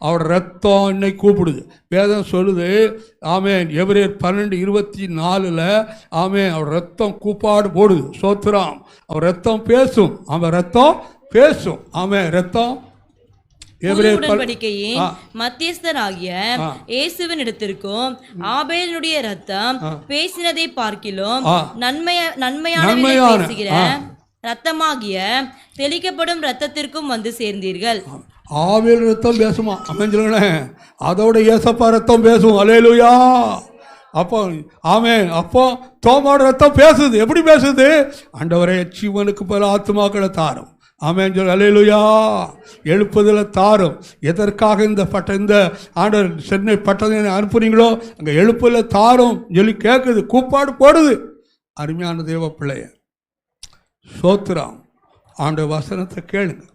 அவரோட ரத்தம் இன்னைக்கு கூப்பிடுது. வேதம் சொல்லுது, ஆமேன், எபிரேயர் 12:24 ஆமேன், அவர் ரத்தம் கூப்பாடு போடுது. சோத்திரம். அவர் ரத்தம் பேசும். அவன் ரத்தம் பேசும். ஆமேன், ரத்தம் உடன்படிக்கையின் மத்தியஸ்தராகிய இயேசுவின் இடத்திற்கும் ஆபேலினுடைய ரத்தம் பேசினதை பார்க்கிலும் நன்மையான பேசுகிற ரத்தமாகிய தெளிக்கப்படும் ரத்தத்திற்கும் வந்து சேர்ந்தீர்கள். ஆபேல் ரத்தம் பேசுமா? அமைஞ்சுங்களேன், அதோட ஏசப்பா ரத்தம் பேசும். அல்லேலூயா. அப்போ ஆமேன், அப்போ தோமாவோட ரத்தம் பேசுது. எப்படி பேசுது? ஆண்டவரே, ஜீவனுக்கு பல ஆத்துமாக்களை தாரும். ஆமேன் சொல். அல்லேலூயா. எழுப்புதல தாரும். எதற்காக இந்த ஆண்டவர் சென்னை பட்டணத்தை அனுப்புறீங்களோ அங்கே எழுப்புதல தாரும் சொல்லி கேட்குது, கூப்பாடு போடுது. அருமையான தேவ பிள்ளைய, சோத்திரம். ஆண்டவர் வசனத்தை கேளுங்க,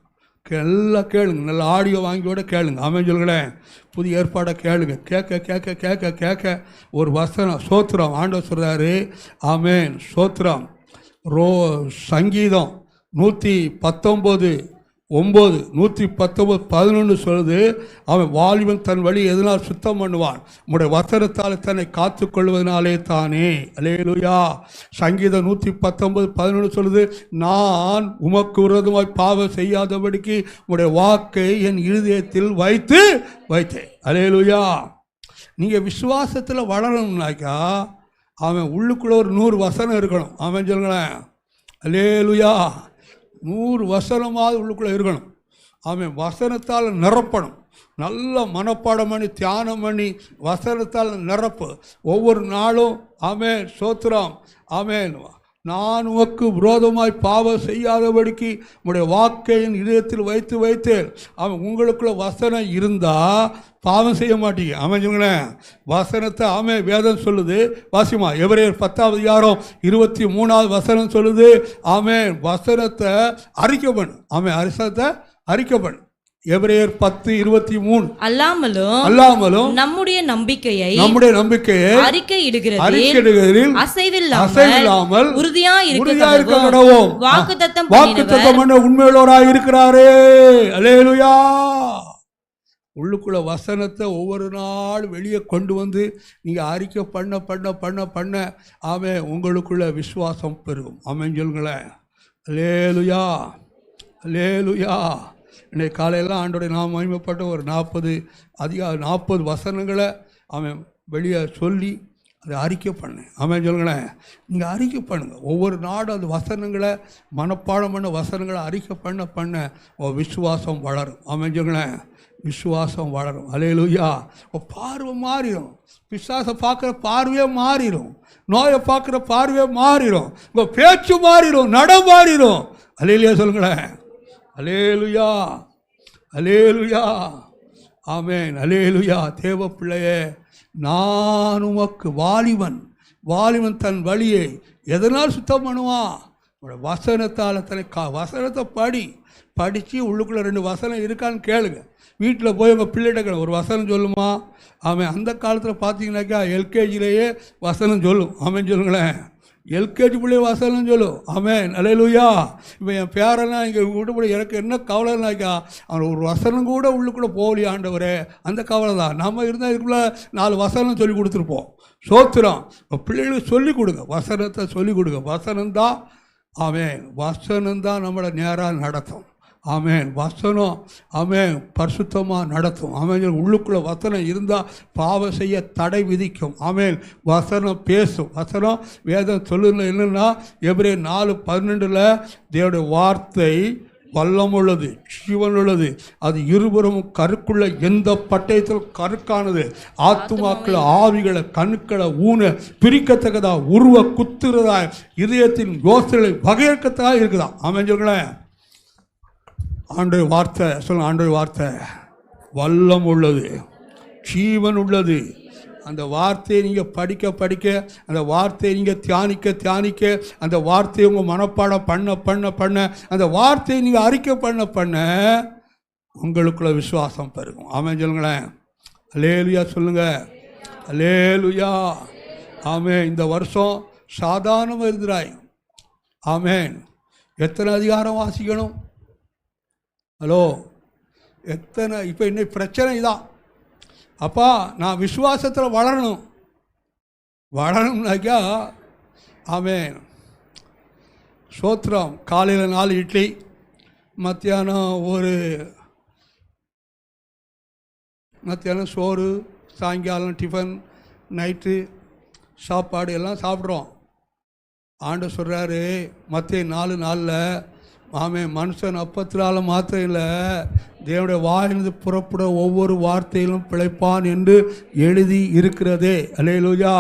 எல்லாம் கேளுங்க. நல்ல ஆடியோ வாங்கியோட கேளுங்க. ஆமேன் சொல்லுங்களேன். புதிய ஏற்பாடை கேளுங்க. கேட்க கேட்க கேட்க கேட்க ஒரு வசனம். சோத்திரம். ஆண்டவர் சொல்கிறாரு, ஆமேன், சோத்திரம். சங்கீதம் 119:9 119:11 சொல்லுது, அவன் வாலிபன் தன் வழி எதனால் சுத்தம் பண்ணுவான்? உம்முடைய வசனத்தால் தன்னை காத்து கொள்வதனாலே தானே. அல்லேலூயா. சங்கீதம் 119:11 சொல்லுது, நான் உமக்கு விரோதமாய் பாவம் செய்யாதபடிக்கு உம்முடைய வாக்கை என் இருதயத்தில் வைத்தேன். அல்லேலூயா. நீங்கள் விசுவாசத்தில் வளரணும்னாக்கா அவன் உள்ளுக்குள்ளே ஒரு 100 வசனம் இருக்கணும். அவன் சொல்லுங்களேன். அல்லேலூயா. 100 வசனமாவது உள்ளுக்குள்ளே இருக்கணும். அவன் வசனத்தால் நிரப்பணும். நல்ல மனப்பாடம் பண்ணி தியானம் பண்ணி வசனத்தால் நிரப்பு. ஒவ்வொரு நாளும் ஆமேன், சோத்திரம். ஆமேன், நான் உமக்கு விரோதமாய் பாவம் செய்யாதபடிக்கு உங்களுடைய வாக்கை என் இதயத்தில் வைத்தேன். அவன் உங்களுக்குள்ள வசனம் இருந்தால் பாவம் செய்ய மாட்டீங்க. அமைஞ்சுங்களேன். வசனத்தை வேதம் சொல்லுது. வாசிமா, எபிரேயர் 10 23 வசனம் சொல்லுது, வசனத்தை அறிக்கை பண்ணு. வசனத்தை அறிக்கை பண்ணு. எபிரேயர் 10:23 அல்லாமலும் நம்முடைய நம்பிக்கையை அறிக்கையிடுகிறதில் அசைவில்லாமல் உறுதியாய் இருக்க கடவோம். வாக்குத்தத்தம் பண்ண உண்மையுள்ளவராய் இருக்கிறாரே. அல்லேலூயா. உள்ளுக்குள்ள வசனத்தை ஒவ்வொரு நாள் வெளியே கொண்டு வந்து நீங்கள் அறிக்கை பண்ண பண்ண பண்ண பண்ண உங்களுக்குள்ள விசுவாசம் பெருகும். ஆமென் சொல்லுங்களேன். அல்லேலூயா. அல்லேலூயா. இன்றைக்கு காலையெல்லாம் ஆண்டோடைய நாம் மகிமைப்பட்ட ஒரு 40 வசனங்களை அவன் வெளியே சொல்லி அதை அறிக்கை பண்ணேன். ஆமென் சொல்லுங்களேன். நீங்கள் அறிக்கை பண்ணுங்கள். ஒவ்வொரு நாடும் அந்த வசனங்களை மனப்பாடம் பண்ண வசனங்களை அறிக்கை பண்ண பண்ண விசுவாசம் வளரும். ஆமென் சொல்லுங்களேன். விசுவாசம் வளரும். அல்லேலூயா. பார்வை மாறிடும். பிசாசை பார்க்குற பார்வையே மாறிடும். நோயை பார்க்குற பார்வையே மாறிடும். உங்கள் பேச்சு மாறிடும். நட மாறிடும். அல்லேலூயா சொல்லுங்களேன். அல்லேலூயா. அல்லேலூயா. ஆமென். அல்லேலூயா. தேவ பிள்ளையே, நான் உமக்கு வாலிபன் தன் வழியை எதனால் சுத்தம் பண்ணுவான்? வசனத்தால் தன்னை வசனத்தை படித்து உள்ளுக்குள்ளே 2 வசனம் இருக்கான்னு கேளுங்க. வீட்டில் போய் உங்கள் பிள்ளைகிட்ட ஒரு வசனம் சொல்லுமா? அந்த காலத்தில் பார்த்தீங்கன்னாக்கா எல்கேஜிலேயே வசனம் சொல்லும். சொல்லுங்களேன். எல்கேஜி பிள்ளை வசனம் சொல்லும். அல்லேலூயா. இப்போ என் பேரெல்லாம் இங்கே விட்டுப்படி எனக்கு என்ன கவலைனாக்கா அவன் ஒரு வசனம் கூட உள்ளுக்குள்ளே போகலையா ஆண்டவரே, அந்த கவலை தான். நம்ம இருந்தால் இதுக்குள்ளே 4 வசனம் சொல்லி கொடுத்துருப்போம். சோத்திரம். இப்போ பிள்ளைகளுக்கு சொல்லிக் கொடுங்க. வசனத்தை சொல்லிக் கொடுங்க. வசனம்தான் வசனம்தான் நம்மளை நேராக நடத்தும். வசனம் பரிசுத்தமாக நடத்தும். உள்ளுக்குள்ளே வசனம் இருந்தால் பாவம் செய்ய தடை விதிக்கும். வசனம் பேசும். வசனம் வேதம் சொல்லுங்க. என்னென்னா எபிரேயர் 4:12 தேவனுடைய வார்த்தை வல்லமுள்ளது, ஜீவனுள்ளது, அது இருபுறமும் கருக்குள்ள எந்த பட்டயத்திலும் கருக்கானது, ஆத்துமாக்களை ஆவிகளை கண்களை ஊன பிரிக்கத்தக்கதா, உருவ குத்துறதா, இதயத்தின் யோசனை வகையக்கத்ததாக இருக்குதா. சொல்லுங்களேன். ஆண்டவருடைய வார்த்தை சொல்லுங்க. ஆண்டவருடைய வார்த்தை வல்லம் உள்ளது, ஜீவன் உள்ளது. அந்த வார்த்தையை நீங்கள் படிக்க அந்த வார்த்தையை நீங்கள் தியானிக்க அந்த வார்த்தையை உங்கள் மனப்பாடம் பண்ண அந்த வார்த்தையை நீங்கள் அறிக்கை பண்ண உங்களுக்குள்ள விசுவாசம் பெருகும். ஆமென் சொல்லுங்களேன். அல்லேலூயா சொல்லுங்க. அல்லேலூயா. இந்த வருஷம் சாதாரணமாக இருக்கிறாய். எத்தனை அதிகாரம் வாசிக்கணும்? ஹலோ, எத்தனை இப்போ இன்னைக்கு பிரச்சனை இதான். அப்பா நான் விசுவாசத்தில் வளரணும்னாக்கா ஆமென். சோத்திரம். காலையில் 4 இட்லி, மத்தியானம் சோறு, சாயங்காலம் டிஃபன், நைட்டு சாப்பாடு எல்லாம் சாப்பிட்றோம். ஆண்டவர் சொல்கிறாரு மத்தேயு 4:4 ஆமென், மனுஷன் அப்பத்தினால மாத்திரம் இல்லை, தேவனுடைய வாயிலிருந்து புறப்பட ஒவ்வொரு வார்த்தையிலும் பிழைப்பான் என்று எழுதி இருக்கிறதே. அல்லேலூயா.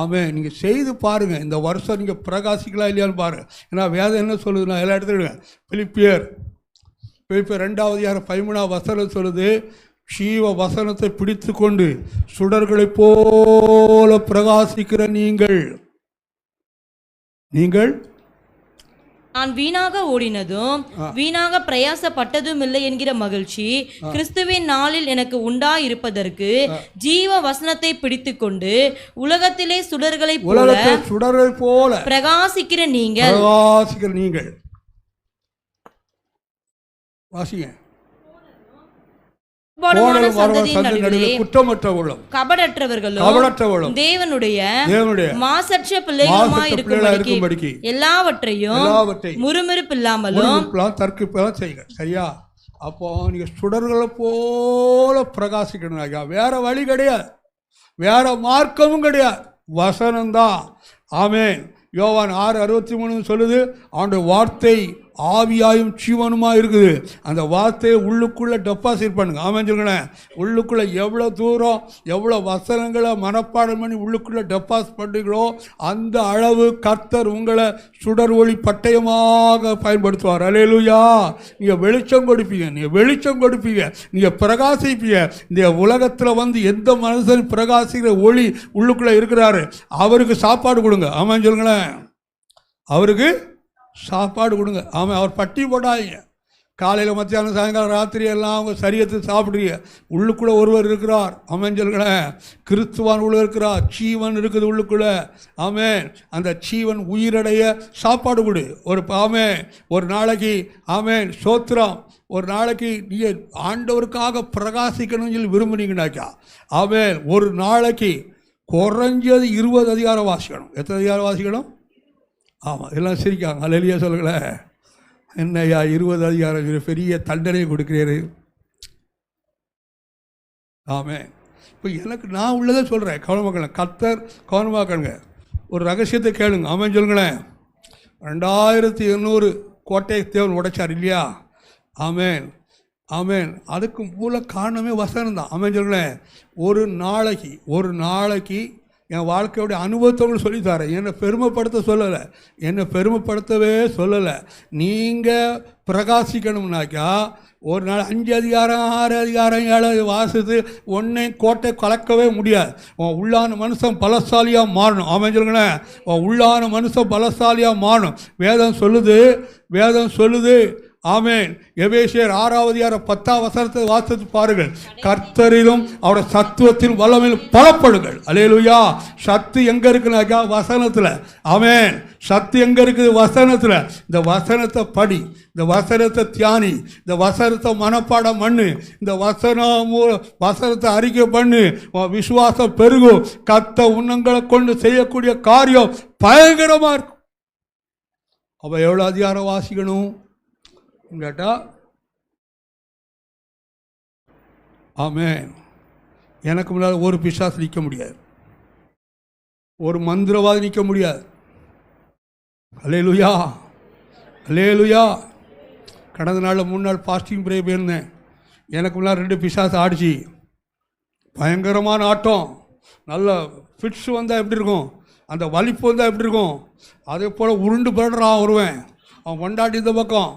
ஆமென். நீங்கள் செய்து பாருங்கள், இந்த வருஷம் நீங்கள் பிரகாசிக்கலாம் இல்லையான்னு பாருங்கள். ஏன்னா வேதம் என்ன சொல்லுது, நான் எல்லா இடத்துலையும் பிலிப்பியர் 2:13 சொல்லுது, ஜீவ வசனத்தை பிடித்து கொண்டு சுடர்களைப் போல பிரகாசிக்கிற நீங்கள் நான் வீணாக ஓடினதும் வீணாக பிரயாசப்பட்டதும் இல்லை என்கிற மகிழ்ச்சி கிறிஸ்துவின் நாளில் எனக்கு உண்டாயிருப்பதற்கு ஜீவ வசனத்தை பிடித்து கொண்டு உலகத்திலே சுடர்களை போல பிரகாசிக்கிற நீங்கள் வாசிங்க. குற்றமற்றவர்களும் கபடற்றவர்களும் தேவனுடைய மாசற்ற பிள்ளைகளுமாய் இருக்கும்படிக்கு எல்லாவற்றையும் முறுமுறுப்பில்லாமலும் தர்க்கிப்பெல்லாம் செய்யுங்க. சரியா? அப்போ நீங்க சுடர்களை போல பிரகாசிக்கணும். வேற வழி கிடையாது, வேற மார்க்கமும் கிடையாது, வசனம்தான். ஆமென். யோவான் 6:63 சொல்லுது, அவனுடைய வார்த்தை ஆவியாயும் ஜீவனுமாக இருக்குது. அந்த வார்த்தையை உள்ளுக்குள்ளே டெபாசிட் பண்ணுங்க. ஆமென் சொல்லுங்களேன். உள்ளுக்குள்ளே எவ்வளோ தூரம் எவ்வளோ வசனங்களை மனப்பாடம் பண்ணி உள்ளுக்குள்ளே டெபாசிட் பண்ணுறீங்களோ அந்த அளவு கர்த்தர் உங்களை சுடர் ஒளி பட்டயமாக பயன்படுத்துவார். அல்லேலூயா. நீங்கள் வெளிச்சம் கொடுப்பீங்க, நீங்கள் பிரகாசிப்பீங்க. இந்த உலகத்தில் வந்து எந்த மனுஷன் பிரகாசிக்கிற ஒளி உள்ளுக்குள்ளே இருக்கிறாரு அவருக்கு சாப்பாடு கொடுங்க. ஆமென் சொல்லுங்களேன். அவருக்கு சாப்பாடு கொடுங்க. ஆமாம். அவர் பட்டி போடாதீங்க. காலையில், மத்தியானம், சாயங்காலம், ராத்திரி எல்லாம் அவங்க சரியத்தை சாப்பிட்றீங்க. உள்ளுக்குள்ளே ஒருவர் இருக்கிறார். ஆமென் சொல்லுங்களேன். கிறிஸ்துவான் உள்ள இருக்கிறார். ஜீவன் இருக்குது உள்ளுக்குள்ளே. ஆமென். அந்த ஜீவன் உயிரடைய சாப்பாடு கொடு. ஒரு நாளைக்கு ஆமென் சோத்திரம். ஒரு நாளைக்கு நீங்கள் ஆண்டவருக்காக பிரகாசிக்கணும்னு சொல்லி விரும்புனீங்கன்னாக்கா ஆமென், ஒரு நாளைக்கு குறைஞ்சது 20 அதிகாரம் வாசிக்கணும். எத்தனை அதிகாரம் வாசிக்கணும்? ஆமாம், எல்லாம் சிரிக்காங்க. அல்லேலூயா சொல்லுங்களேன். என்னையா 20 அதிகாரம் பெரிய தண்டனை கொடுக்குறாரு. ஆமென். இப்போ எனக்கு நான் உள்ளதை சொல்கிறேன், கவனமாக்கணும். கர்த்தர் கவனமாக்கணுங்க. ஒரு ரகசியத்தை கேளுங்க. ஆமென் சொல்லுங்களேன். 2800 கோட்டை தேவன் உடைச்சார் இல்லையா? ஆமென். அதுக்கு மூல காரணமே வசனம் தான். ஆமென் சொல்லுங்களேன். ஒரு நாளைக்கு என் வாழ்க்கையோடைய அனுபவத்தோடு சொல்லித்தரேன். என்னை பெருமைப்படுத்தவே சொல்லலை. நீங்கள் பிரகாசிக்கணும்னாக்கா ஒரு நாள் 5 அதிகாரம் 6 அதிகாரம் 7 வாசித்து ஒன்றையும் கோட்டை கலக்கவே முடியாது. உன் உள்ளான மனுஷன் பலசாலியாக மாறணும். ஆமென் சொல்லுங்களேன். உன் உள்ளான மனுஷன் பலசாலியாக மாறணும். வேதம் சொல்லுது. ஆமென். எபேசியர் 6:10 வாசித்து பாருங்கள். கர்த்தரிலும் அவருடைய சத்துவத்தின் வல்லமையிலும் பலப்படுங்கள். அல்லேலூயா. சத்து எங்க இருக்குனாக்கா வசனத்தில். ஆமென். சத்து எங்க இருக்குது? வசனத்தில். இந்த வசனத்தை படி, இந்த வசனத்தை தியானி, இந்த வசனத்தை மனப்பாடம் பண்ணு, இந்த வசனத்தை அறிக்கை பண்ணு. விசுவாசம் பெருகும். கர்த்தர் உன்னங்களை கொண்டு செய்யக்கூடிய காரியம் பயங்கரமா இருக்கும். அப்ப எவ்வளவு அதிகாரம் வாசிக்கணும் கேட்டால் ஆமென். எனக்கு முன்னால் ஒரு பிசாசு நிற்க முடியாது, ஒரு மந்திரவாதி நிற்க முடியாது. அல்லேலூயா. கடந்த நாளில் 3 நாள் பாஸ்டிங் பிரே போயிருந்தேன். எனக்கு முன்னால் 2 பிசாசு ஆடிச்சு. பயங்கரமான ஆட்டம். நல்ல ஃபிட்ஸ் வந்தால் எப்படி இருக்கும், அந்த வலிப்பு வந்தால் எப்படி இருக்கும், அதே போல் உருண்டு பிறடுறான் வருவேன். அவன் கொண்டாடி இந்த பக்கம்.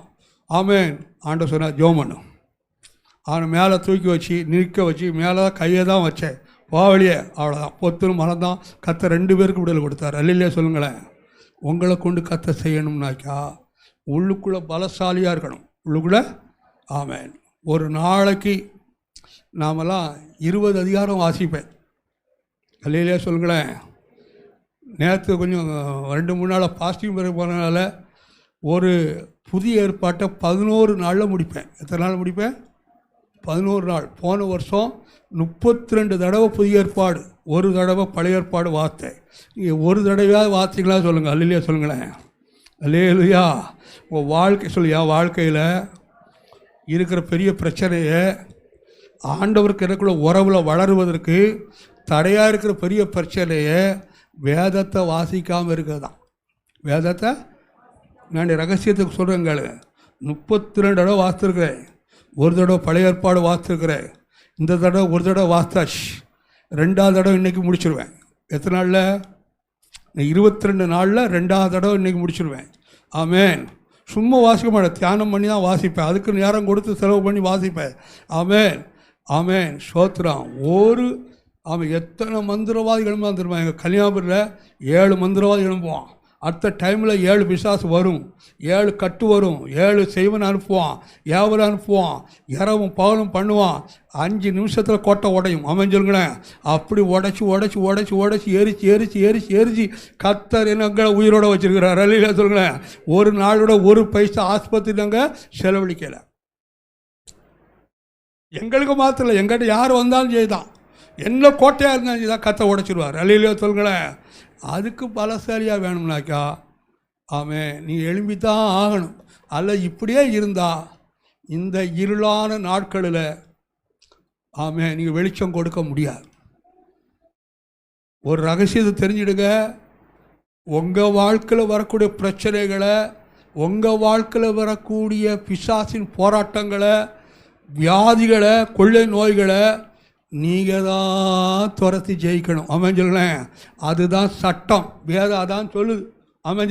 ஆமென். ஆண்டவர் சொன்னார் ஜெபம் பண்ணு. அவனை மேலே தூக்கி வச்சு நிற்க வச்சு மேலே தான் கையை தான் வச்சேன். போவழியே அவ்வளோதான். பொத்துன்னு மறந்தான். கர்த்தர் 2 பேருக்கு விடுதலை கொடுத்தார். அல்லேலூயா சொல்லுங்களேன். உங்களை கொண்டு கர்த்தர் செய்யணும்னாக்கா உள்ளுக்குள்ளே பலசாலியாக இருக்கணும். உள்ளுக்குள்ளே ஆமென். ஒரு நாளைக்கு நாமெல்லாம் 20 அதிகாரம் வாசிப்பேன். அல்லேலூயா சொல்லுங்களேன். நேற்று கொஞ்சம் 2-3 நாளாக பாசிட்டிவ் பிறகு போனதுனால ஒரு புதிய ஏற்பாட்டை 11 நாளில் முடிப்பேன். எத்தனை நாள் முடிப்பேன்? 11 நாள். போன வருஷம் 32 தடவை புதிய ஏற்பாடு, ஒரு தடவை பழைய ஏற்பாடு வார்த்தை. நீங்கள் ஒரு தடவையாவது வார்த்தைங்களா சொல்லுங்கள். அல்லையா சொல்லுங்களேன். அல்லேலூயா. உங்கள் வாழ்க்கை சொல்லியா, வாழ்க்கையில் இருக்கிற பெரிய பிரச்சனையை ஆண்டவருக்கு எனக்குள்ள உறவில் வளருவதற்கு தடையாக இருக்கிற பெரிய பிரச்சனையை வேதத்தை வாசிக்காமல் இருக்கிறது தான். வேதத்தை நான் ரகசியத்துக்கு சொல்கிறேங்க. 32 தடவை வாசித்துருக்கிறேன். ஒரு தடவை பழைய ஏற்பாடு வாசித்துருக்கிறேன். இந்த தடவை ஒரு தடவை வாஸ்தாச்சு, 2வது தடவை இன்றைக்கி முடிச்சிடுவேன். எத்தனை நாளில்? 22 நாளில் 2வது தடவை இன்றைக்கி முடிச்சிடுவேன். ஆமேன். சும்மா வாசிக்க மாட்டேன், தியானம் பண்ணி தான் வாசிப்பேன். அதுக்கு நேரம் கொடுத்து செலவு பண்ணி வாசிப்பேன். ஆமேன் ஆமேன். சோத்திரம். எத்தனை மந்திரவாதிகளும் வந்துருவான். எங்கள் கன்னியாகுமரியில் 7 மந்திரவாதி எழுப்புவான். அடுத்த டைமில் 7 பிசாசு வரும், 7 கட்டு வரும், 7 செய்வன் அனுப்புவான், ஏவல் அனுப்புவான், இரவும் பகலும் பண்ணுவான். 5 நிமிஷத்தில் கோட்டை உடையும். அமைஞ்சிருங்களேன். அப்படி உடச்சி எரிச்சு கர்த்தர் என்னங்களை உயிரோட வச்சுருக்கிறார். அல்லையா சொல்லுங்களேன். ஒரு நாளோட ஒரு பைசா ஆஸ்பத்திரி நாங்கள் செலவழிக்கலை. எங்களுக்கு மாத்திரம், எங்கிட்ட யார் வந்தாலும் செய்தான், என்ன கோட்டையாக இருந்தாலும் செய்தான், கத்தை உடைச்சிடுவார். அல்லையா சொல்லுங்களேன். அதுக்கு பலசாலியாக வேணும்னாக்கா நீங்கள் எழும்பித்தான் ஆகணும். அல்ல இப்படியே இருந்தால் இந்த இருளான நாட்களில் நீங்கள் வெளிச்சம் கொடுக்க முடியாது. ஒரு ரகசியத்தை தெரிஞ்சிடுங்க. உங்கள் வாழ்க்கையில் வரக்கூடிய பிரச்சனைகளை, உங்கள் வாழ்க்கையில் வரக்கூடிய பிசாசின் போராட்டங்களை, வியாதிகளை, கொள்ளை நோய்களை நீங்கள் தான் துரத்தி ஜெயிக்கணும். சொல்லேன். அதுதான் சட்டம். வேதம் அதான் சொல்லுது.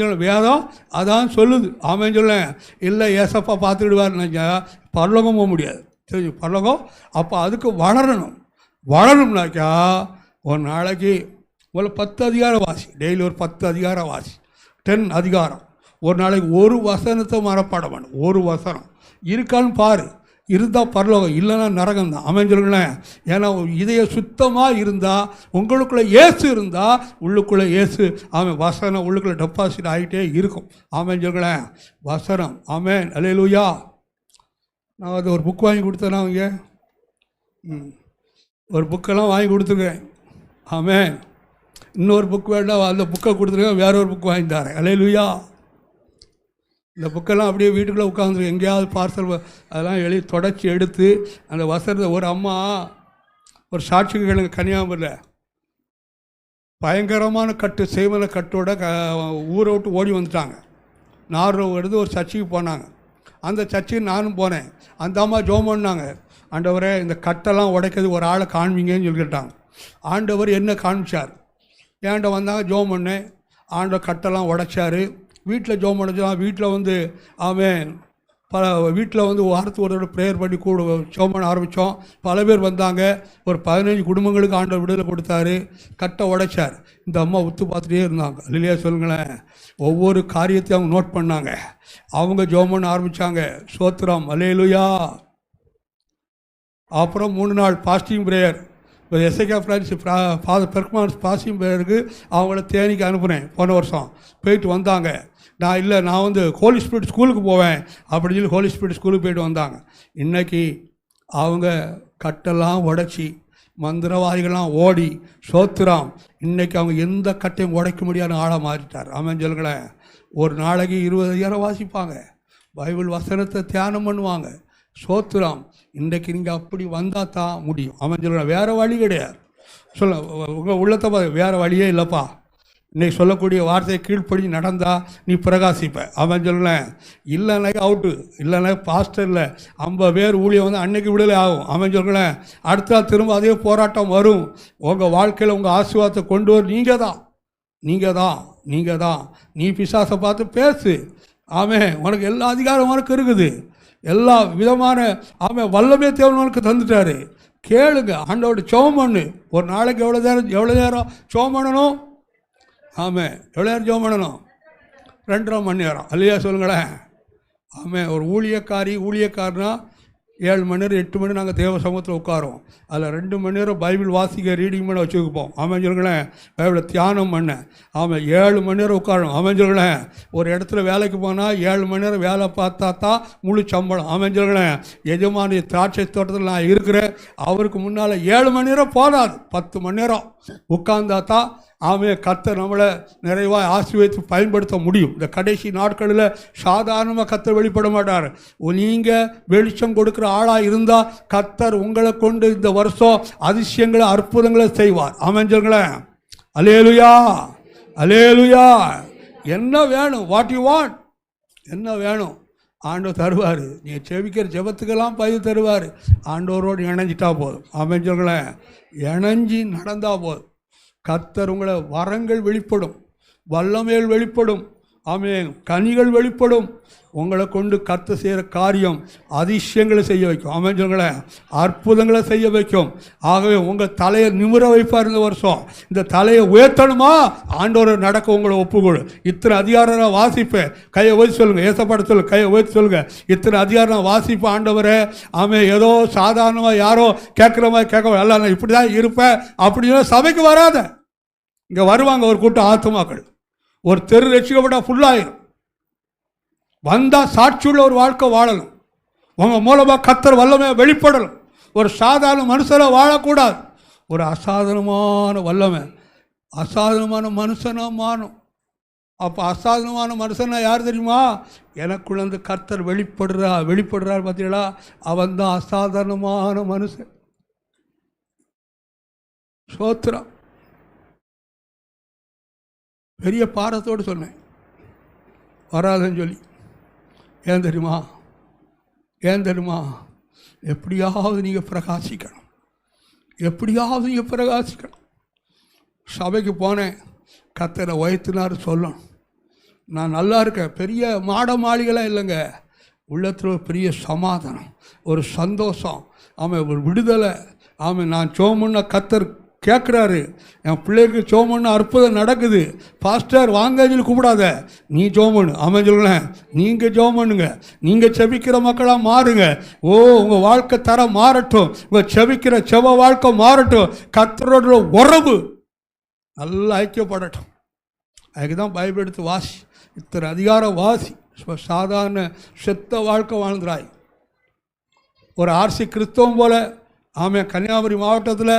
சொல்ல வேதம் அதான் சொல்லுது. சொல்லேன். இல்லை ஏசப்பா பார்த்துக்கிடுவார்னாக்கா பரலோகம் போக முடியாது. சரி, பரலோகம். அப்போ அதுக்கு வளரணும்னாக்கா ஒரு நாளைக்கு ஒரு 10 அதிகாரம் வாசி. டெய்லி ஒரு 10 அதிகாரம் வாசி. 10 அதிகாரம். ஒரு நாளைக்கு ஒரு வசனத்தை மறப்பாடம் பண்ணு. ஒரு வசனம் இருக்கான்னு பாரு. இருந்தால் பரலோகம், இல்லைன்னா நரகம் தான். சொல்லுங்களேன். ஏன்னா இதய சுத்தமாக இருந்தால், உங்களுக்குள்ளே இயேசு இருந்தால், உள்ளுக்குள்ளே இயேசு வசனம் உள்ளுக்குள்ளே டெபாசிட் ஆகிட்டே இருக்கும். சொல்லுங்களேன். வசனம். அல்லேலூயா. நான் அது ஒரு புக் வாங்கி கொடுத்தேன்னா அவங்க ஒரு புக்கெல்லாம் வாங்கி கொடுத்துருக்கேன். இன்னொரு புக் வேண்டாம், அந்த புக்கை கொடுத்துருக்கேன். வேற ஒரு புக் வாங்கி தரேன். அல்லேலூயா. இந்த புக்கெல்லாம் அப்படியே வீட்டுக்குள்ளே உட்காந்துருக்கு. எங்கேயாவது பார்சல் அதெல்லாம் தொடச்சி எடுத்து அந்த வசனத்தை. ஒரு அம்மா ஒரு சாட்சிக்கு கேளுங்க. கன்னியாகுமரியில் பயங்கரமான கட்டு, செய்வன கட்டோட ஊரை விட்டு ஓடி வந்துட்டாங்க. நார்ரோவு எடுத்து ஒரு சர்ச்சுக்கு போனாங்க. அந்த சர்ச்சுக்கு நானும் போனேன். அந்த அம்மா ஜெபம் பண்ணாங்க. ஆண்டவரே, இந்த கட்டெல்லாம் உடைக்கிறது ஒரு ஆளை காண்பீங்கன்னு சொல்லிக்கிட்டாங்க. ஆண்டவர் என்ன காண்பிச்சார். ஏன்ட வந்தாங்க, ஜெபம் பண்ணேன். ஆண்டவர் கட்டெல்லாம் உடைச்சார். வீட்டில் ஜெபம் பண்ணலாம். வீட்டில் வீட்டில் வாரத்துக்கு ஒரு தடவை ப்ரேயர் பண்ணி கூட ஜெபம் பண்ண ஆரம்பித்தோம். பல பேர் வந்தாங்க. ஒரு 15 குடும்பங்களுக்கு ஆண்டவர் விடுதலை கொடுத்தாரு. கட்டை உடைச்சார். இந்த அம்மா உத்து பார்த்துட்டே இருந்தாங்க. இல்லையா சொல்லுங்களேன். ஒவ்வொரு காரியத்தையும் அவங்க நோட் பண்ணாங்க. அவங்க ஜெபம் பண்ண ஆரம்பித்தாங்க. ஸ்தோத்திரம். அல்லேலூயா. அப்புறம் 3 நாள் பாஸ்டிங் ப்ரேயர். இப்போ எஸ்ஐகா ஃப்ரான்ஸ் ஃபாதர் பெர்க்மான்ஸ் பாஸ்டிங் ப்ரேயருக்கு அவங்கள தேனிக்கு அனுப்புனேன். போன வருஷம் போயிட்டு வந்தாங்க. நான் ஹோலி ஸ்பிரிட் ஸ்கூலுக்கு போவேன் அப்படின்னு சொல்லி ஹோலி ஸ்பிரிட் ஸ்கூலுக்கு போயிட்டு வந்தாங்க. இன்றைக்கி அவங்க கட்டெல்லாம் உடைச்சி, மந்திரவாதிகள்லாம் ஓடி, சோத்திரம். இன்றைக்கி அவங்க எந்த கட்டையும் உடைக்க முடியாத ஆளாக மாறிட்டார். சொல்லுங்களேன். ஒரு நாளைக்கு 20 அதிகாரம் வாசிப்பாங்க. பைபிள் வசனத்தை தியானம் பண்ணுவாங்க. சோத்திரம். இன்றைக்கு நீங்கள் அப்படி வந்தால் தான் முடியும். சொல்லுங்களேன். வேறு வழி கிடையாது. உங்கள் உள்ளத்தை வேறு வழியே இல்லைப்பா. இன்றைக்கி சொல்லக்கூடிய வார்த்தையை கீழ்ப்படி நடந்தால் நீ பிரகாசிப்ப. சொல்லுங்களேன். இல்லைன்னா அவுட்டு, இல்லைன்னா பாஸ்டரில் 50 பேர் ஊழியம் அன்னைக்கு விடுதலை ஆகும். சொல்லுங்களேன். அடுத்த திரும்ப அதே போராட்டம் வரும். உங்கள் வாழ்க்கையில் உங்கள் ஆசீர்வாதத்தை கொண்டு வர நீங்கள் தான். நீ பிசாசை பார்த்து பேசு. உனக்கு எல்லா அதிகாரம் உனக்கு இருக்குது. எல்லா விதமான வல்லமே தேவனுக்கு தந்துட்டாரு. கேளுங்க. ஆண்டோட ஜெபம் பண்ணு. ஒரு நாளைக்கு எவ்வளோ நேரம் ஜெபம் பண்ணணும்? எவ்வளோ நேரம் ஜெபம் பண்ணணும்? 2.5 மணி நேரம். அல்லையா சொல்லுங்களேன். ஒரு ஊழியக்காரனா 7 மணி நேரம் 8 மணி நாங்கள் தேவ சமூகத்தில் உட்காரோம். அதில் 2 மணி நேரம் பைபிள் வாசிக்க ரீடிங் பண்ண வச்சுருப்போம். அமைஞ்சர்களேன் பைபிளை தியானம் பண்ண. ஆமாம் 7 மணி நேரம் உட்காரோம். அமைஞ்சர்களேன் ஒரு இடத்துல வேலைக்கு போனால் 7 மணி நேரம் வேலை பார்த்தா தான் முழு சம்பளம். அமைஞ்சர்களேன் எஜமானி திராட்சை தோட்டத்தில் நான் இருக்கிறேன், அவருக்கு முன்னால் 7 மணி நேரம் போதாது, 10 மணி நேரம் உட்கார்ந்தா தான் கர்த்தர் நம்மளை நிறைவாக ஆசீர்வதித்து பயன்படுத்த முடியும். இந்த கடைசி நாட்களில் சாதாரணமாக கர்த்தர் வெளிப்பட மாட்டார். நீங்கள் வெளிச்சம் கொடுக்குற ஆளாக இருந்தால் கர்த்தர் உங்களை கொண்டு இந்த வருஷம் அதிசயங்களை அற்புதங்களை செய்வார். அமைஞ்சர்களே அல்லேலூயா அல்லேலூயா. என்ன வேணும்? What you want? என்ன வேணும்? ஆண்டவர் தருவார். நீங்கள் செவிக்கிற ஜெபத்துக்கெல்லாம் பதில் தருவார். ஆண்டவரோடு இணைஞ்சிட்டா போதும். அமைஞ்சர்களே இணைஞ்சி நடந்தால் போதும். கர்த்தர் உங்களை வரங்கள் வெளிப்படும், வல்லமைகள் வெளிப்படும், கனிகள் வெளிப்படும். உங்களை கொண்டு கர்த்தர் செய்கிற காரியம் அதிசயங்களை செய்ய வைக்கும். அமைஞ்சவங்களை அற்புதங்களை செய்ய வைக்கும். ஆகவே உங்கள் தலையை நிமிர வைப்பார். இந்த வருஷம் இந்த தலையை உயர்த்தணுமா? ஆண்டவரை நடக்க உங்களை ஒப்புக்கொடு. இத்தனை அதிகாரம் நான் வாசிப்பேன், கையை உயர்த்தி சொல்லுங்கள். ஏசப்பாட சொல்லுங்கள், கையை உயர்த்தி சொல்லுங்கள். இத்தனை அதிகாரம் நான் வாசிப்பேன் ஆண்டவரே. ஏதோ சாதாரணமாக யாரோ கேட்குற மாதிரி கேட்க எல்லாம் நான் இப்படி தான் இருப்பேன் அப்படின்னு சபைக்கு வராத. இங்கே வருவாங்க ஒரு கூட்டம் ஆத்துமாக்கள், ஒரு தெரு ரட்சிக்கப்பட்டால் ஃபுல்லாயிரும். வந்தால் சாட்சியுள்ள ஒரு வாழ்க்கை வாழணும். உங்கள் மூலமாக கர்த்தர் வல்லமையாக வெளிப்படணும். ஒரு சாதாரண மனுஷனாக வாழக்கூடாது. ஒரு அசாதாரணமான வல்லமை அசாதாரணமான மனுஷனாக மாறும். அப்போ அசாதாரணமான மனுஷனா யார் தெரியுமா? எனக்குள்ள அந்த கர்த்தர் வெளிப்படுறார் பார்த்தீங்களா? அவன் தான் அசாதாரணமான மனுஷன். சோத்திரம். பெரிய பாரத்தோடு சொன்னேன் வராதுன்னு சொல்லி. ஏன் தெரியுமா? எப்படியாவது நீங்கள் பிரகாசிக்கணும், எப்படியாவது நீங்கள் பிரகாசிக்கணும். சபைக்கு போனேன், கர்த்தரை உயர்த்தினார் சொல்லணும். நான் நல்லா இருக்கேன். பெரிய மாட மாளிகைலாம் இல்லைங்க, உள்ளத்தில் ஒரு பெரிய சமாதானம், ஒரு சந்தோஷம், ஒரு விடுதலை. நான் சோமுன்னா கர்த்தர் கேட்குறாரு. என் பிள்ளைக்கு சோமன்னு அற்புதம் நடக்குது. பாஸ்டர் வாங்க சொல்லி கூப்பிடாத, நீ ஜோமனு. சொல்லுங்களேன், நீங்கள் ஜோமனுங்க, நீங்கள் செபிக்கிற மக்களாக மாறுங்க. உங்கள் வாழ்க்கை தரம் மாறட்டும், உங்கள் செபிக்கிற செவ வாழ்க்கை மாறட்டும், கர்த்தரோட உறவு நல்லா ஐக்கியப்படட்டும். அதுக்கு தான் பைபிள் எடுத்து வாசி, இத்தனை அதிகாரம் வாசி. சாதாரண செத்த வாழ்க்கை வாழ்ந்துறாய். ஒரு ஆர்சி கிறிஸ்தவம் போல் கன்னியாகுமரி மாவட்டத்தில்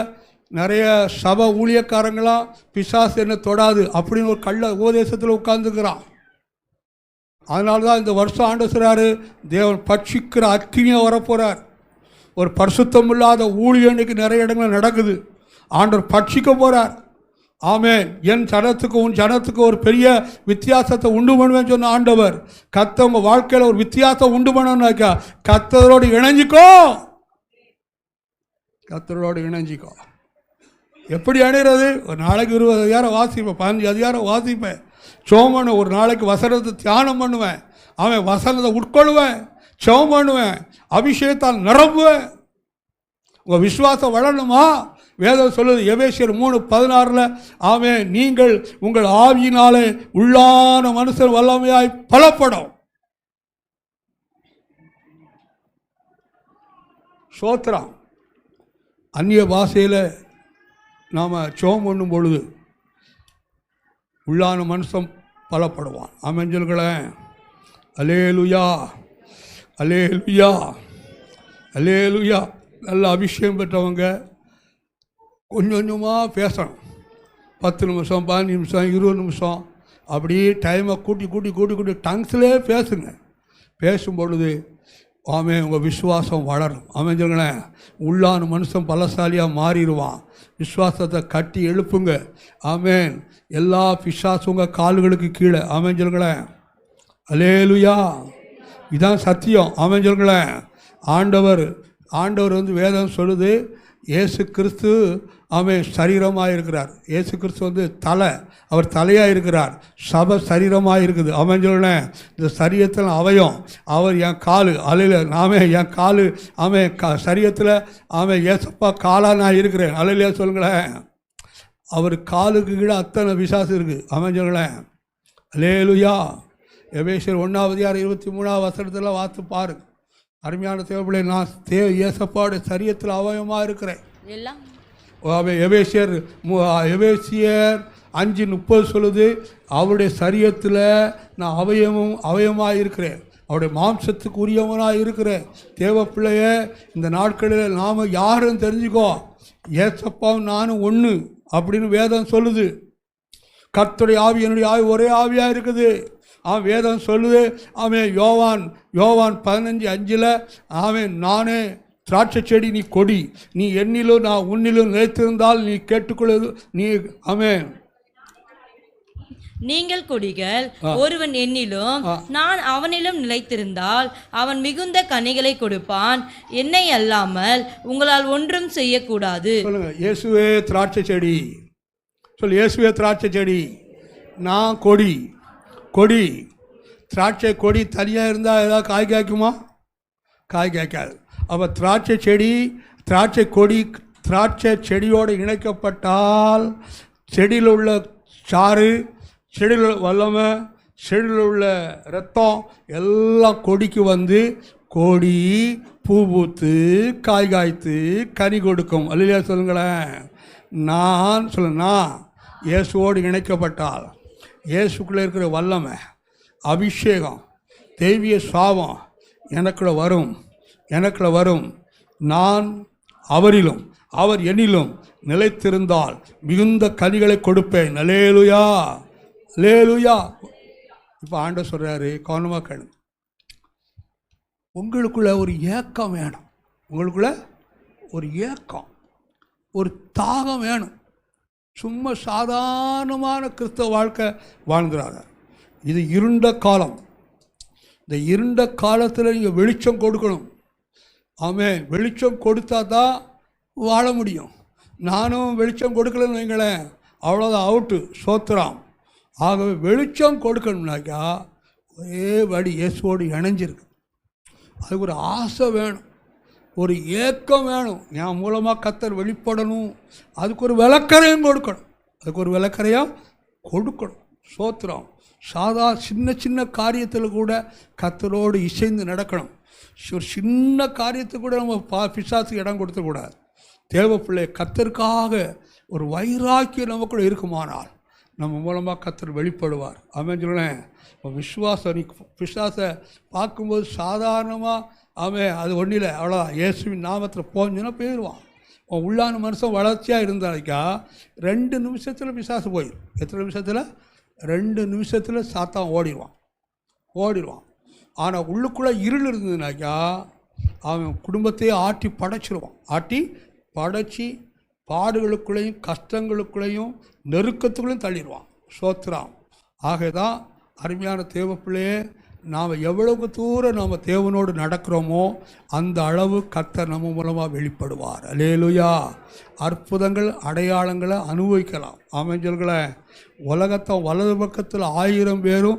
நிறைய சபை ஊழியக்காரங்களாம் பிசாசு என்ன தொடாது அப்படின்னு ஒரு கள்ள உபதேசத்தில் உட்கார்ந்துக்கிறான். அதனால தான் இந்த வருஷம் ஆண்டவர் சொல்றாரு, தேவன் பட்சிக்கிற அக்கினியாக வரப்போகிறார். ஒரு பரிசுத்தம் இல்லாத ஊழியனுக்கு நிறைய இடங்கள் நடக்குது. ஆண்டவர் பட்சிக்க போகிறார். என் ஜனத்துக்கு உன் ஜனத்துக்கு ஒரு பெரிய வித்தியாசத்தை உண்டு பண்ணுவேன்னு சொன்ன ஆண்டவர். கர்த்தர் வாழ்க்கையில் ஒரு வித்தியாசம் உண்டு பண்ணணும்னாக்கா கர்த்தரோடு இணைஞ்சிக்கோ. எப்படி அணைகிறது? ஒரு நாளைக்கு 20 அதிகாரம் வாசிப்பேன், 15 அதிகாரம் வாசிப்பேன். சோமனு ஒரு நாளைக்கு வசனத்தை தியானம் பண்ணுவேன். வசனத்தை உட்கொள்வேன், சோம் பண்ணுவேன், அபிஷேகத்தால் நிரம்புவேன். உங்கள் விசுவாசம் வளரணுமா? வேதம் சொல்லுது எபேசியர் 3:16 நீங்கள் உங்கள் ஆவியினாலே உள்ளான மனுஷன் வல்லமையாய் பலப்படும். சோத்திரம். அந்நிய பாஷையில் நாம் சோம் பண்ணும் பொழுது உள்ளான மனுஷன் பலப்படுவான். சொல்லுங்களேன், அல்லேலூயா அல்லேலூயா அல்லேலூயா. நல்ல அபிஷேகம் பெற்றவங்க கொஞ்சம் கொஞ்சமாக பேசணும். 10 நிமிஷம், 15 நிமிஷம், 20 நிமிஷம் அப்படியே டைமை கூட்டி டங்ஸ்லே பேசுங்க. பேசும் பொழுது உங்கள் விசுவாசம் வளரும். சொல்லுங்களேன், உள்ளான மனுஷன் பலசாலியாக மாறிடுவான். விசுவாசத்தை கட்டி எழுப்புங்க. எல்லா பிசாசும் உங்கள் கால்களுக்கு கீழே. சொல்லுங்களேன், அல்லேலூயா. இதான் சத்தியம். சொல்லுங்களேன், ஆண்டவர் வேதம் சொல்லுது, இயேசு கிறிஸ்து சரீரமாக இருக்கிறார். இயேசு கிறிஸ்து தலை, அவர் தலையாக இருக்கிறார். சபை சரீரமாக இருக்குது. சொல்லுங்களேன், இந்த சரீரத்தில் அவயம், அவர் என் காலு அலையில், என் காலு சரீரத்தில் ஏசப்பா காலாக நான் இருக்கிறேன். அலையிலே சொல்லுங்களேன், அவர் காலுக்கு கீழே அத்தனை விசாசம் இருக்குது. சொல்லுங்களேன், அல்லேலூயா. எபேசியர் 1:23 வாசித்து பாருங்க. அருமையான தேவப்பிள்ளை, நான் இயேசப்பாடு சரியத்தில் அவயமாக இருக்கிறேன். எல்லாம் எபேசியர் 5:30 சொல்லுது, அவருடைய சரியத்தில் நான் அவயமாக இருக்கிறேன், அவருடைய மாம்சத்துக்கு உரியவனாக இருக்கிறேன். தேவப்பிள்ளைய இந்த நாட்களில் நாம் யாருன்னு தெரிஞ்சுக்கோ. ஏசப்பாவும் நானும் ஒன்று அப்படின்னு வேதம் சொல்லுது. கர்த்தருடைய ஆவி என்னுடைய ஆவி ஒரே ஆவியாக இருக்குது. வேதம் சொல்லுது. யோவான் 15:5 நானே திராட்சை செடி, நீ கொடி, நீ என்னிலும் நான் உன்னிலும் நிலைத்திருந்தால் நீ கேட்டுக்கொள்ளு நீ நீங்கள் கொடிகள், ஒருவன் என்னிலும் நான் அவனிலும் நிலைத்திருந்தால் அவன் மிகுந்த கனிகளை கொடுப்பான். என்னை அல்லாமல் உங்களால் ஒன்றும் செய்யக்கூடாது. சொல்லுங்க, இயேசுவே திராட்சை செடி. சொல்லு, இயேசுவே திராட்சை செடி, நான் கொடி. கொடி, திராட்சை கொடி தனியாக இருந்தால் ஏதாவது காய் காய்க்குமா? காய் காய்க்காது. அப்போ திராட்சை செடி, திராட்சை கொடி திராட்சை செடியோடு இணைக்கப்பட்டால் செடியில் உள்ள சாறு, செடியில் உள்ள வல்லமை, செடியில் உள்ள ரத்தம் எல்லாம் கொடிக்கு வந்து கொடி பூ பூத்து காய் காய்த்து கனி கொடுக்கும். அல்லையா? சொல்லுங்களேன். நான் இயேசுவோடு இணைக்கப்பட்டால் இயேசுக்குள்ளே இருக்கிற வல்லமை, அபிஷேகம், தெய்வீக சாபம் எனக்குள்ள வரும். நான் அவரிலும் அவர் என்னிலும் நிலைத்திருந்தால் மிகுந்த கனிகளை கொடுப்பேன். அல்லேலூயா, அல்லேலூயா. இப்போ ஆண்டவர் சொல்கிறாரு, கவனமாக கேளுங்க. உங்களுக்குள்ள ஒரு ஏக்கம் வேணும். உங்களுக்குள்ள ஒரு ஏக்கம், ஒரு தாகம் வேணும். சும்மா சாதாரணமான கிறிஸ்தவ வாழ்க்கை வாழ்ந்துடாத. இது இருண்ட காலம். இந்த இருண்ட காலத்தில் நீங்கள் வெளிச்சம் கொடுக்கணும். வெளிச்சம் கொடுத்தா தான் வாழ முடியும். நானும் வெளிச்சம் கொடுக்கலன்னு வைங்களேன், அவ்வளோதான், அவுட்டு, சோத்திரம். ஆகவே வெளிச்சம் கொடுக்கணும்னாக்கா ஒரே வழி இயேசுவோடு இணைஞ்சிருக்கு. அதுக்கு ஒரு ஆசை வேணும், ஒரு ஏக்கம் வேணும். என் மூலமாக கர்த்தர் வெளிப்படணும். அதுக்கு ஒரு விளக்கரையும் கொடுக்கணும். சோத்திரம். சின்ன சின்ன காரியத்தில் கூட கர்த்தரோடு இசைந்து நடக்கணும். ஒரு சின்ன காரியத்துக்கு கூட நம்ம பிசாசுக்கு இடம் கொடுத்துக்கூடாது. தேவப்பிள்ளை கர்த்தருக்காக ஒரு வைராக்கியம் நமக்குள்ள இருக்குமானால் நம்ம மூலமாக கர்த்தர் வெளிப்படுவார். சொல்லேன். விசுவாசம், நீ பிசாசை பார்க்கும்போது சாதாரணமாக அது ஒன்றில் அவ்வளோதான், இயேசுவின் நாமத்தில் போஞ்சுன்னா போயிடுவான். உள்ளான மனுஷன் வளர்ச்சியாக இருந்தாக்கா 2 நிமிஷத்தில் பிசாசு போயிடும். எத்தனை நிமிஷத்தில்? 2 நிமிஷத்தில் சாத்தான் ஓடிடுவான். ஆனால் உள்ளுக்குள்ளே இருள் இருந்ததுனாக்கா அவன் குடும்பத்தையே ஆட்டி படைச்சி பாடுகளுக்குள்ளேயும் கஷ்டங்களுக்குள்ளேயும் நெருக்கத்துக்குள்ளேயும் தள்ளிடுவான். சோத்திரம். ஆகதான் அருமையான தேவப்பிள்ளையே, நாம் எவ்வளவு தூரம் நாம் தேவனோடு நடக்கிறோமோ அந்த அளவு கர்த்தர் நம்ம மூலமாக வெளிப்படுவார். அல்லேலூயா. அற்புதங்கள், அடையாளங்களை அனுபவிக்கலாம். அமைஞ்சல்களை உலகத்தை வலது பக்கத்தில் 1000 பேரும்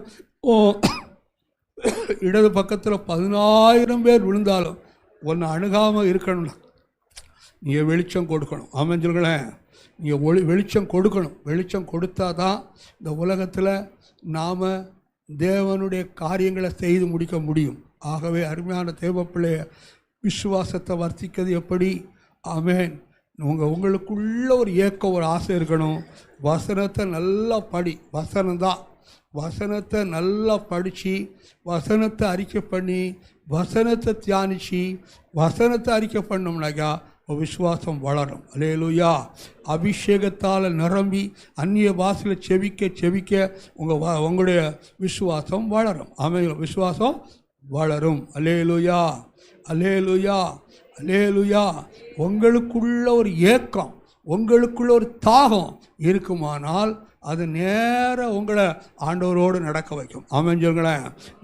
இடது பக்கத்தில் 10,000 பேர் விழுந்தாலும் ஒன்று அணுகாமல் இருக்கணும்னா நீங்கள் வெளிச்சம் கொடுக்கணும். அமைஞ்சல்களை நீங்கள் வெளிச்சம் கொடுக்கணும். வெளிச்சம் கொடுத்தா தான் இந்த உலகத்தில் நாம் தேவனுடைய காரியங்களை செய்து முடிக்க முடியும். ஆகவே அருமையான தேவப்பிள்ளைய விசுவாசத்தை வர்த்திக்கிறது எப்படி? ஆமென். உங்களுக்குள்ள ஒரு ஏக்கம், ஒரு ஆசை இருக்கணும். வசனத்தை நல்லா படி. வசனத்தை நல்லா படித்து வசனத்தை அறிக்கை பண்ணி வசனத்தை தியானித்து வசனத்தை அறிக்கை பண்ணோம்னாக்கா விசுவாசம் வளரும். அல்லேலூயா. அபிஷேகத்தால் நிரம்பி அந்நிய பாஷையில் செபிக்க உங்களுடைய விசுவாசம் வளரும். விசுவாசம் வளரும். அல்லேலூயா, அல்லேலூயா, அல்லேலூயா. உங்களுக்குள்ள ஒரு ஏக்கம், உங்களுக்குள்ள ஒரு தாகம் இருக்குமானால் அது நேராக உங்களை ஆண்டவரோடு நடக்க வைக்கும். சொல்லுங்களேன்.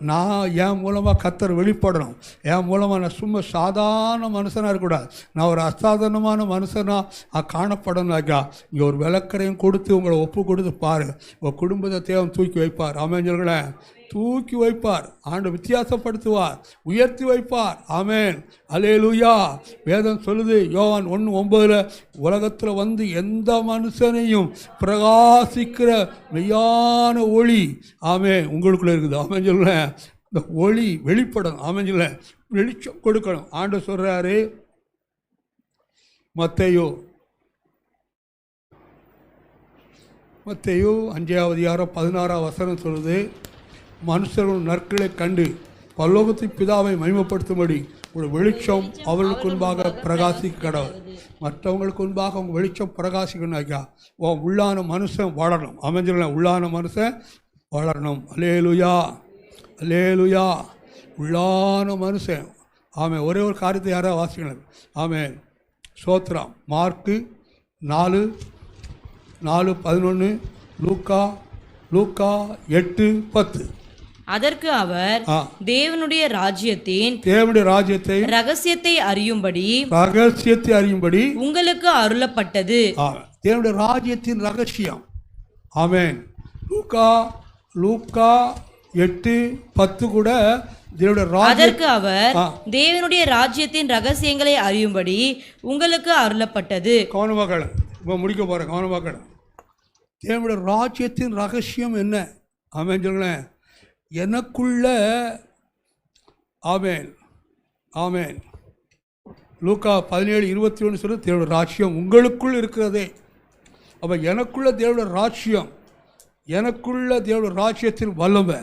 நான் என் மூலமாக கர்த்தர் வெளிப்படணும். என் மூலமாக நான் சும்மா சாதாரண மனுஷனாக இருக்கக்கூடாது. நான் ஒரு அசாதாரணமான மனுஷனாக காணப்படணும்னாக்கா இங்கே ஒரு விளக்கரையும் கொடுத்து உங்களை ஒப்பு கொடுத்து பாரு. உங்கள் குடும்பத்தை தேவன் தூக்கி வைப்பார். சொல்லுங்களேன். தூக்கி வைப்பார். ஆண்டு வித்தியாசப்படுத்துவார், உயர்த்தி வைப்பார். ஆமென். அல்லேலூயா. வேதம் சொல்லுது, யோவான் 1:9 உலகத்தில் வந்து எந்த மனுஷனையும் பிரகாசிக்கிற மெய்யான ஒளி உங்களுக்குள்ளே இருக்குது. சொல்லுங்க. இந்த ஒளி வெளிப்படணும். சொல்ல வெளிச்சம் கொடுக்கணும். ஆண்டவர் சொல்கிறாரு, மத்தேயு 5:16 சொல்லுது, மனுஷர்கள் நற்களை கண்டு பரலோகத்தின் பிதாவை மகிமைப்படுத்தும்படி ஒரு வெளிச்சம் அவர்களுக்கு முன்பாக பிரகாசிக்க கடவுள். மற்றவங்களுக்கு முன்பாக அவங்க வெளிச்சம் பிரகாசிக்கணும். ஐயா, உள்ளான மனுஷன் வளரணும். அமைஞ்சிடலாம், உள்ளான மனுஷன் வளரணும். அல்லேலூயா, அல்லேலூயா. உள்ளான மனுஷன். ஆமாம். ஒரே ஒரு காரியத்தை யாராவது வாசிக்கணும். ஆமாம். சோத்ராம். மார்க்கு 4:11, லூக்கா 8:10. அதற்கு அவர், தேவனுடைய ராஜ்யத்தின் ரகசியத்தை அறியும்படி உங்களுக்கு அருளப்பட்டது. தேவனுடைய ராஜ்யத்தின் ரகசியம். ஆமென். லூக்கா 8:10 கூட அதற்கு அவர், தேவனுடைய ராஜ்யத்தின் ரகசியங்களை அறியும்படி உங்களுக்கு அருளப்பட்டது. கவனமாக முடிக்க போறேன். கவனமாக. தேவனுடைய ராஜ்யத்தின் ரகசியம் என்ன? ஆமென் சொல்லுங்களேன். எனக்குள்ள. ஆமென், ஆமென். லூக்கா 17:21 சொல்லி தேவனுடைய ராஜ்யம் உங்களுக்குள் இருக்கிறதே. அப்போ எனக்குள்ள தேவனுடைய ராஜ்யம், எனக்குள்ள தேவனுடைய ராஜ்யத்தின் வல்லமை,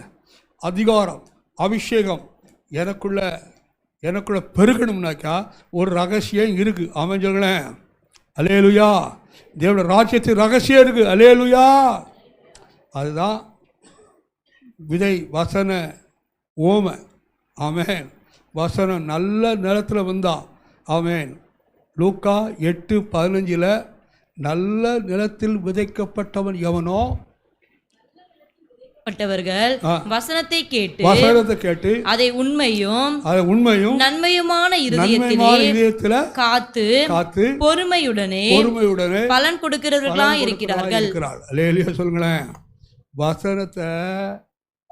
அதிகாரம், அபிஷேகம் எனக்குள்ள பெருகணும்னாக்கா ஒரு ரகசியம் இருக்குது. ஆமென் சொல்லுங்களேன். அல்லேலூயா. தேவனுடைய ராஜ்யத்தின் ரகசியம் இருக்குது. அல்லேலூயா. அதுதான் விதை, வசன, ஓமை. ஆமென். வசனம் நல்ல நிலத்தில் வந்தா. ஆமென். லூக்கா 8:15 நல்ல நிலத்தில் விதைக்கப்பட்டவன் எவனோ வசனத்தை கேட்டு அதை உண்மையும் நன்மையுமான இதயத்திலே காத்து பொறுமையுடனே பலன் கொடுக்கிறவர்களாய் இருக்கிறார்கள். அல்லேலூயா சொல்லுங்களேன். வசனத்தை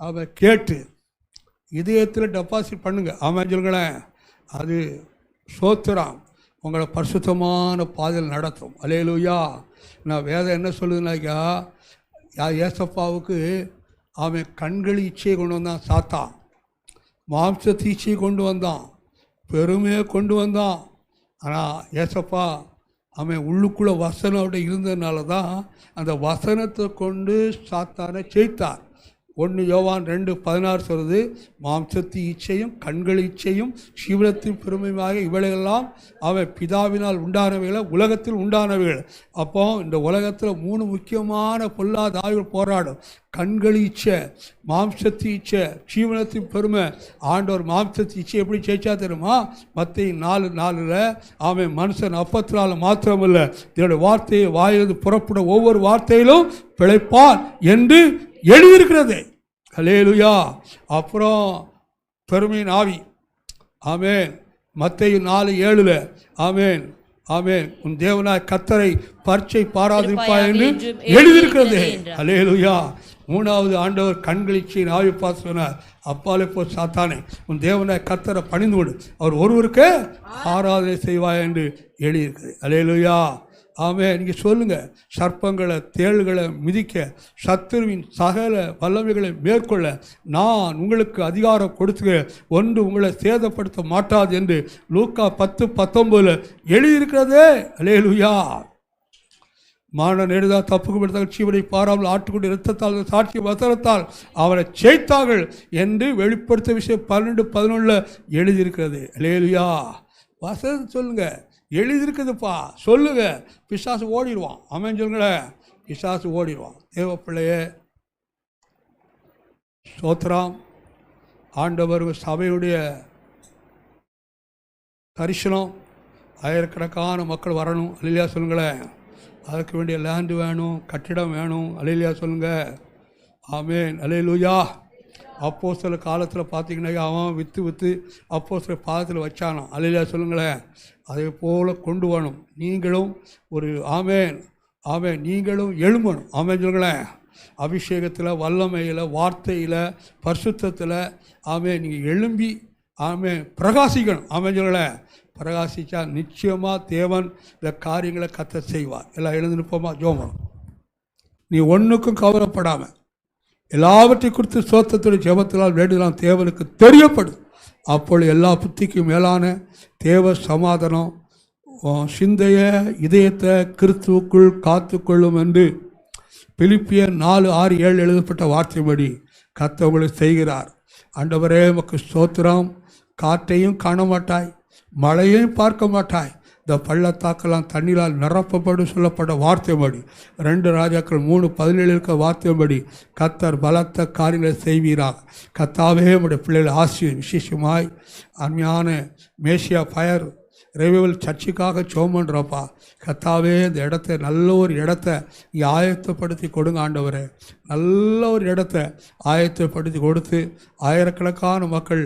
அவ கேட்டு இதயத்தில் டெபாசிட் பண்ணுங்க. ஆமாம் சொல்லுங்களேன். அது சோத்திரம் உங்களை பரிசுத்தமான பாதையில் நடத்தும். அல்லேலூயா. நான் வேதம் என்ன சொல்லுதுனாக்கா, ஏசப்பாவுக்கு அவன் கண்கள் இச்சையை கொண்டு வந்தான் சாத்தான், மாம்சத்து இச்சையை கொண்டு வந்தான், பெருமையை கொண்டு வந்தான். ஆனால் ஏசப்பா அவன் உள்ளுக்குள்ளே வசனம் அப்படி இருந்ததுனால தான் அந்த வசனத்தை கொண்டு சாத்தானை ஜெயித்தார். 1 யோவான் 2:16 சொல்லுது, மாம்சத்து இச்சையும் கண்கள் இச்சையும் சீவனத்தின் பெருமையாக இவைகளெல்லாம் அவன் பிதாவினால் உண்டானவைகளை, உலகத்தில் உண்டானவைகள். அப்போ இந்த உலகத்தில் 3 முக்கியமான பொல்லாத ஆய்வுகள் போராடும். கண்கள் இச்சை, மாம்சத்து இச்சை, சீவனத்தின் பெருமை. ஆண்டவர் மாம்சத்து இச்சை எப்படி ஜெயிச்சா தெரியுமா? மத்தேயு 4:4 அவன் மனுஷன் அப்பத்தினால மாத்திரமல்ல இதனுடைய வார்த்தையை வாயிலிருந்து புறப்பட ஒவ்வொரு வார்த்தையிலும் பிழைப்பான் என்று எழுதியிருக்கிறது. அல்லேலூயா. அப்புறம் பெருமையின் ஆவி. ஆமென். மத்தேயு 4:7 ஆமென், ஆமென். உன் தேவனாய் கர்த்தரை பரீட்சை பாராதிருப்பாய் என்று எழுதியிருக்கிறது. அல்லேலூயா. 3வது ஆண்டவர் கண்களிச்சின் ஆவி பார்த்து சொன்னார், அப்பாலே போ சாத்தானே, உன் தேவனாய் கர்த்தரை பணிந்து கொடு, அவர் ஒருவருக்கு ஆராதனை செய்வாய் என்று எழுதியிருக்கிறது. அல்லேலூயா. ஆமென். நீங்கள் சொல்லுங்கள், சர்ப்பங்களை தேள்களை மிதிக்க, சத்துருவின் சகல வல்லமைகளை மேற்கொள்ள நான் உங்களுக்கு அதிகாரம் கொடுத்து ஒன்று உங்களை சேதப்படுத்த மாட்டாது என்று லூக்கா 10:19 எழுதியிருக்கிறதே. அல்லேலூயா. மான நெடுதா தப்புக்கு படுத்தால் சீவனை பாராமல் ஆட்டுக்குடி இரத்தத்தால் சாட்சி வசனத்தால் அவரை ஜெயித்தார்கள் என்று வெளிப்படுத்த விஷயம் 12:11 எழுதியிருக்கிறது. அல்லேலூயா. வசனம் சொல்லுங்க, எழுதியிருக்குதுப்பா, சொல்லுங்க. பிசாசு ஓடிடுவான். ஆமென் சொல்லுங்களேன். பிசாசு ஓடிடுவான். தேவ பிள்ளையே, ஸ்தோத்திரம். ஆண்டவர் சபையுடைய தரிசனம், ஆயிரக்கணக்கான மக்கள் வரணும். அல்லேலூயா சொல்லுங்களேன். அதுக்கு வேண்டிய லேண்டு வேணும், கட்டிடம் வேணும். அல்லேலூயா சொல்லுங்க. ஆமென். அல்லேலூயா. அப்போஸ்தலர் காலத்தில் பார்த்தீங்கன்னா அவன் விற்று அப்போஸ்தலர் பாதத்தில் வச்சானோ. அல்லேலூயா சொல்லுங்களேன். அதே போல் கொண்டு வரணும். நீங்களும் ஒரு ஆமென், ஆமென், நீங்களும் எழும்பணும். ஆமென் சொல்லுங்களேன். அபிஷேகத்தில், வல்லமையில், வார்த்தையில், பரிசுத்தத்தில் ஆமென் நீங்கள் எழும்பி ஆமென் பிரகாசிக்கணும். ஆமென் சொல்லுங்களேன். பிரகாசித்தா நிச்சயமாக தேவன் இந்த காரியங்களை கத்த செய்வார். எல்லாம் எழுந்து நிற்போமா? ஜோமணும். நீ ஒன்றுக்கும் கவலைப்படாமல் எல்லாவற்றை குறித்து சோத்தத்துடைய ஜெபத்தினால் வேண்டுதலாம் தேவனுக்கு தெரியப்படும். அப்பொழுது எல்லா புத்திக்கும் மேலான தேவ சமாதானம் சிந்தைய இதயத்தை கிறிஸ்துவுக்குள் காத்து கொள்ளும் என்று பிலிப்பியர் 4:6-7 எழுதப்பட்ட வார்த்தைப்படி கர்த்தர் உங்களை செய்கிறார். ஆண்டவரே உமக்கு ஸ்தோத்திரம். காற்றையும் காண மாட்டாய், மழையையும் பார்க்க மாட்டாய், இந்த பள்ளத்தாக்கெல்லாம் தண்ணீரால் நிரப்பப்படும் சொல்லப்பட்ட வார்த்தைப்படி 2 ராஜாக்கள் 3:17 இருக்க வார்த்தைப்படி கர்த்தர் பலத்த காரியங்களை செய்வீராக. கர்த்தாவே உடைய பிள்ளைகள் ஆசீர்வதியும். விசேஷமாய் அருமையான மேசியா ஃபயர் ரிவைவல் சர்ச்சுக்காக ஜெபம் பண்ணுறப்பா. கர்த்தாவே இந்த இடத்த நல்ல ஒரு இடத்த இங்கே ஆயத்தப்படுத்தி கொடுங்க ஆண்டவரே. நல்ல ஒரு இடத்த ஆயத்தப்படுத்தி கொடுத்து ஆயிரக்கணக்கான மக்கள்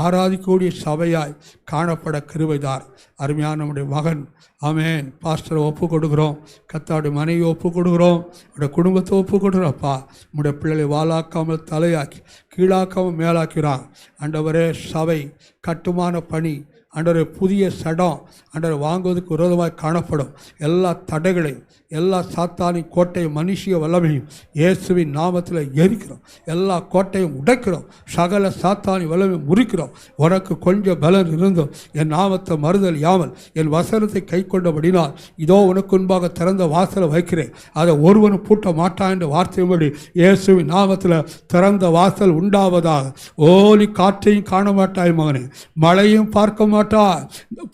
ஆராதிக்கக்கூடிய சபையாய் காணப்பட கிருபைதார். அருமையான நம்முடைய மகன் ஆமென் பாஸ்டரை ஒப்பு கொடுக்குறோம். கர்த்தாவுடைய மனைவி ஒப்பு கொடுக்குறோம். அவருடைய குடும்பத்தை ஒப்பு கொடுக்குறோப்பா. நம்முடைய பிள்ளைகளை வாலாக்காமல் தலையாக்கி கீழாக்காமல் மேலாக்கிறான் ஆண்டவரே. சபை கட்டுமான பணி ஆண்டவரே, புதிய சடம் ஆண்டவரை வாங்குவதற்கு விரோதமாக காணப்படும் எல்லா தடைகளையும் எல்லா சாத்தானின் கோட்டையும் மனுஷிய வல்லமையும் இயேசுவின் நாமத்தில் எரிக்கிறோம். எல்லா கோட்டையும் உடைக்கிறோம். சகல சாத்தானி வல்லமையும் முறிக்கிறோம். உனக்கு கொஞ்சம் பலன் இருந்தும் என் நாமத்தை மறுதல் யாமல் என் வசனத்தை கை கொண்டபடினால் இதோ உனக்கு முன்பாக திறந்த வாசலை வைக்கிறேன், அதை ஒருவனும் பூட்ட மாட்டான் என்ற வார்த்தையின்படி இயேசுவின் நாமத்தில் திறந்த வாசல் உண்டாவதாக. ஓலி காற்றையும் காண மாட்டாய் மகனே, மழையும் பார்க்க மாட்டாய்,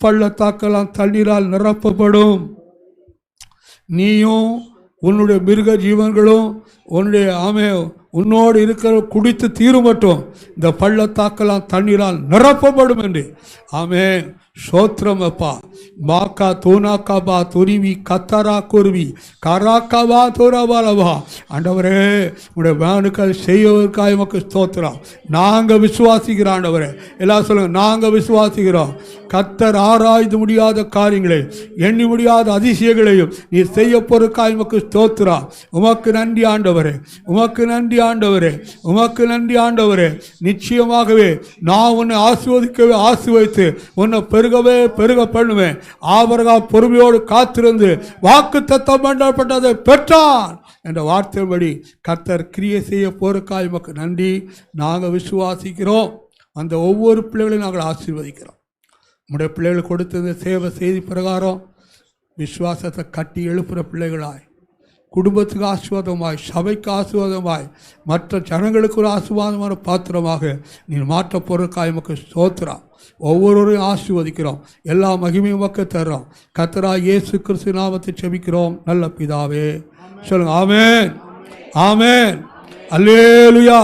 பள்ளத்தாக்கெல்லாம் தண்ணீரால் நிரப்பப்படும். நீயும் உன்னுடைய மிருக ஜீவன்களும் உன்னுடைய உன்னோடு இருக்கிற குடித்து தீரும் மட்டும் இந்த பள்ளத்தாக்கெல்லாம் தண்ணீரால் நிரப்பப்படும் என்று. ஆமென். சோத்திரம் அப்பா. மாக்கா தூணாக்காபா துருவி கத்தரா குருவி கராக்காபா தூரபாலவா. ஆண்டவரே உடைய வேணுக்கள் செய்வதற்காக நமக்கு ஸ்தோத்திரம். நாங்கள் விசுவாசிக்கிறோம் ஆண்டவரே. எல்லாம் சொல்லுங்க, நாங்கள் விசுவாசிக்கிறோம். கர்த்தர் ஆராய்ந்து முடியாத காரியங்களை எண்ணி முடியாத அதிசயங்களையும் நீ செய்ய பொறுக்காய் நமக்கு ஸ்தோத்திரம். உமக்கு நன்றி ஆண்டவரே, உமக்கு நன்றி ஆண்டவரே, உமக்கு நன்றி ஆண்டவரே. நிச்சயமாகவே நான் உன்னை ஆசீர்வதித்து உன்னை பெருகவே பெருக பண்ணுவேன். ஆபிரகாம் பொறுமையோடு காத்திருந்து வாக்குத்தத்தம் பண்ணப்பட்டதை பெற்றான் என்ற வார்த்தைப்படி கர்த்தர் கிரியை செய்ய போருக்காய் உமக்கு நன்றி. நாங்கள் விசுவாசிக்கிறோம். அந்த ஒவ்வொரு பிள்ளைகளையும் நாங்கள் ஆசீர்வதிக்கிறோம். நம்முடைய பிள்ளைகள் கொடுத்த இந்த சேவை செய்தி பிரகாரம் விசுவாசத்தை கட்டி எழுப்புகிற பிள்ளைகளாய், குடும்பத்துக்கு ஆசீர்வாதமாய், சபைக்கு ஆசீர்வாதமாய், மற்ற ஜனங்களுக்கு ஒரு ஆசீர்வாதமான பாத்திரமாக நீ மாற்ற பொருட்காய் நமக்கு ஸ்தோத்திரம். ஒவ்வொருவரையும் ஆசீர்வதிக்கிறோம். எல்லா மகிமையும் பக்க தர்றோம். கர்த்தராகிய இயேசு கிறிஸ்து நாமத்தை ஜெபிக்கிறோம் நல்ல பிதாவே. சொல்லுங்க ஆமென், ஆமென், அல்லேலூயா.